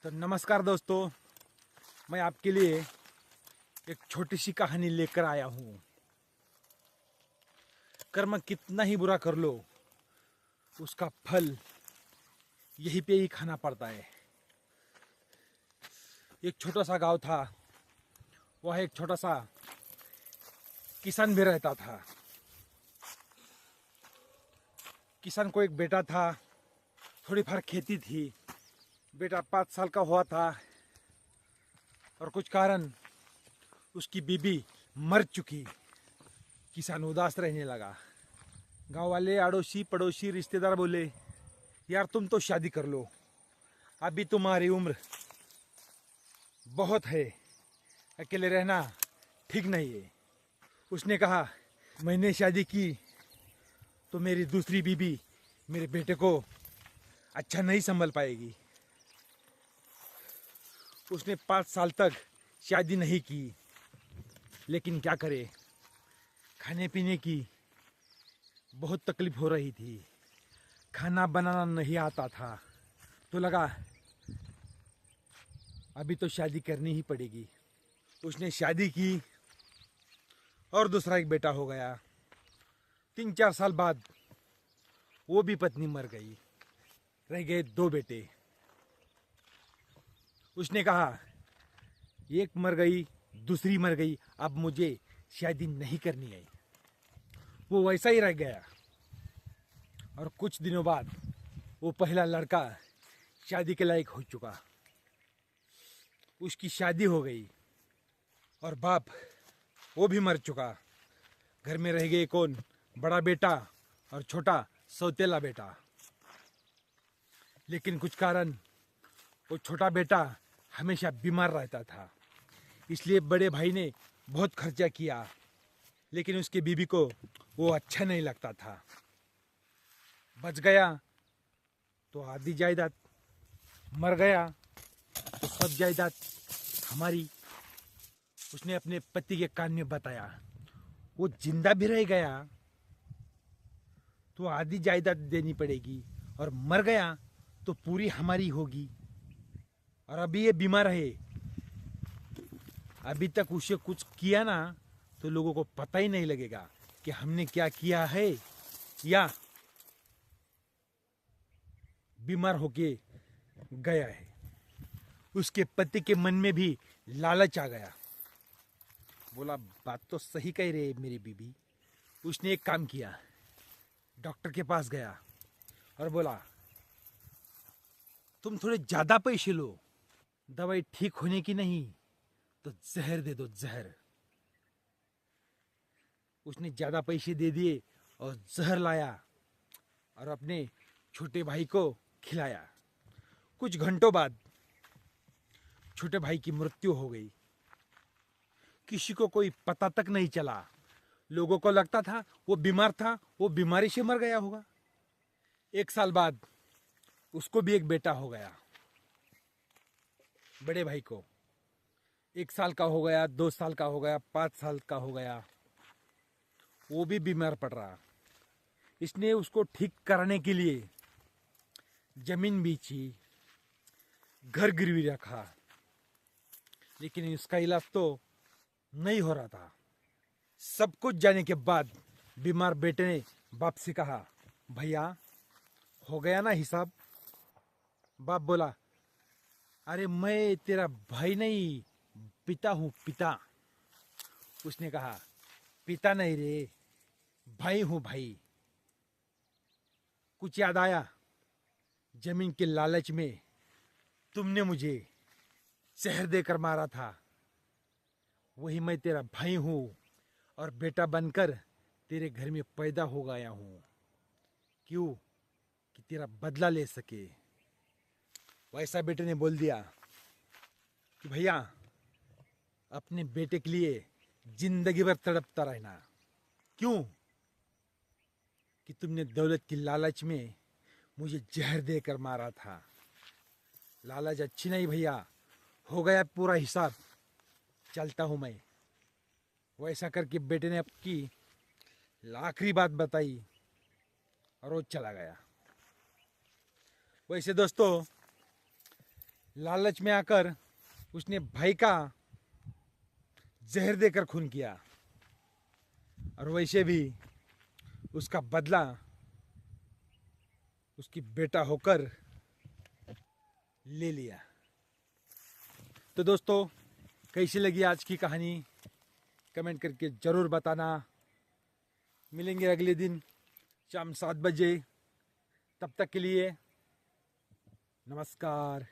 तो नमस्कार दोस्तों, मैं आपके लिए एक छोटी सी कहानी लेकर आया हूँ। कर्म कितना ही बुरा कर लो, उसका फल यहीं पे ही खाना पड़ता है। एक छोटा सा गांव था, वह एक छोटा सा किसान भी रहता था। किसान को एक बेटा था, थोड़ी फार खेती थी। बेटा 5 साल का हुआ था और कुछ कारण उसकी बीबी मर चुकी। किसान उदास रहने लगा। गांव वाले, अड़ोसी पड़ोसी, रिश्तेदार बोले, यार तुम तो शादी कर लो, अभी तुम्हारी उम्र बहुत है, अकेले रहना ठीक नहीं है। उसने कहा, मैंने शादी की तो मेरी दूसरी बीबी मेरे बेटे को अच्छा नहीं संभल पाएगी। उसने 5 साल तक शादी नहीं की, लेकिन क्या करे, खाने पीने की बहुत तकलीफ हो रही थी। खाना बनाना नहीं आता था, तो लगा अभी तो शादी करनी ही पड़ेगी। उसने शादी की और दूसरा एक बेटा हो गया। 3-4 साल बाद वो भी पत्नी मर गई, रह गए 2 बेटे। उसने कहा, एक मर गई, दूसरी मर गई, अब मुझे शादी नहीं करनी है। वो वैसा ही रह गया। और कुछ दिनों बाद वो पहला लड़का शादी के लायक हो चुका। उसकी शादी हो गई और बाप वो भी मर चुका। घर में रह गए कौन? बड़ा बेटा और छोटा सौतेला बेटा। लेकिन कुछ कारण वो छोटा बेटा हमेशा बीमार रहता था, इसलिए बड़े भाई ने बहुत खर्चा किया, लेकिन उसकी बीबी को वो अच्छा नहीं लगता था। बच गया तो आधी जायदाद, मर गया तो सब जायदाद हमारी। उसने अपने पति के कान में बताया, वो जिंदा भी रह गया तो आधी जायदाद देनी पड़ेगी, और मर गया तो पूरी हमारी होगी। और अभी ये बीमार है, अभी तक उसे कुछ किया ना तो लोगों को पता ही नहीं लगेगा कि हमने क्या किया है, या बीमार होके गया है। उसके पति के मन में भी लालच आ गया। बोला, बात तो सही कह रही है मेरी बीबी। उसने एक काम किया, डॉक्टर के पास गया और बोला, तुम थोड़े ज्यादा पैसे लो, दवाई ठीक होने की नहीं तो जहर दे दो, जहर। उसने ज्यादा पैसे दे दिए और जहर लाया और अपने छोटे भाई को खिलाया। कुछ घंटों बाद छोटे भाई की मृत्यु हो गई। किसी को कोई पता तक नहीं चला। लोगों को लगता था वो बीमार था, वो बीमारी से मर गया होगा। 1 साल बाद उसको भी एक बेटा हो गया। बड़े भाई को 1 साल का हो गया, 2 साल का हो गया, 5 साल का हो गया। वो भी बीमार पड़ रहा। इसने उसको ठीक कराने के लिए जमीन बेची, घर गिरवी रखा, लेकिन इसका इलाज तो नहीं हो रहा था। सब कुछ जाने के बाद बीमार बेटे ने बाप से कहा, भैया हो गया ना हिसाब? बाप बोला, अरे मैं तेरा भाई नहीं, पिता हूं, पिता। उसने कहा, पिता नहीं रे, भाई हूं, भाई। कुछ याद आया? जमीन के लालच में तुमने मुझे जहर देकर मारा था, वही मैं तेरा भाई हूं और बेटा बनकर तेरे घर में पैदा हो गया हूं। क्यों? कि तेरा बदला ले सके। वैसा बेटे ने बोल दिया कि भैया, अपने बेटे के लिए जिंदगी भर तड़पता रहना। क्यों? कि तुमने दौलत की लालच में मुझे जहर देकर मारा था। लालच अच्छी नहीं भैया, हो गया पूरा हिसाब, चलता हूं मैं। वैसा करके बेटे ने आपकी आखिरी बात बताई और वो चला गया। वैसे दोस्तों, लालच में आकर उसने भाई का जहर देकर खून किया, और वैसे भी उसका बदला उसकी बेटा होकर ले लिया। तो दोस्तों, कैसी लगी आज की कहानी कमेंट करके ज़रूर बताना। मिलेंगे अगले दिन शाम 7 बजे। तब तक के लिए नमस्कार।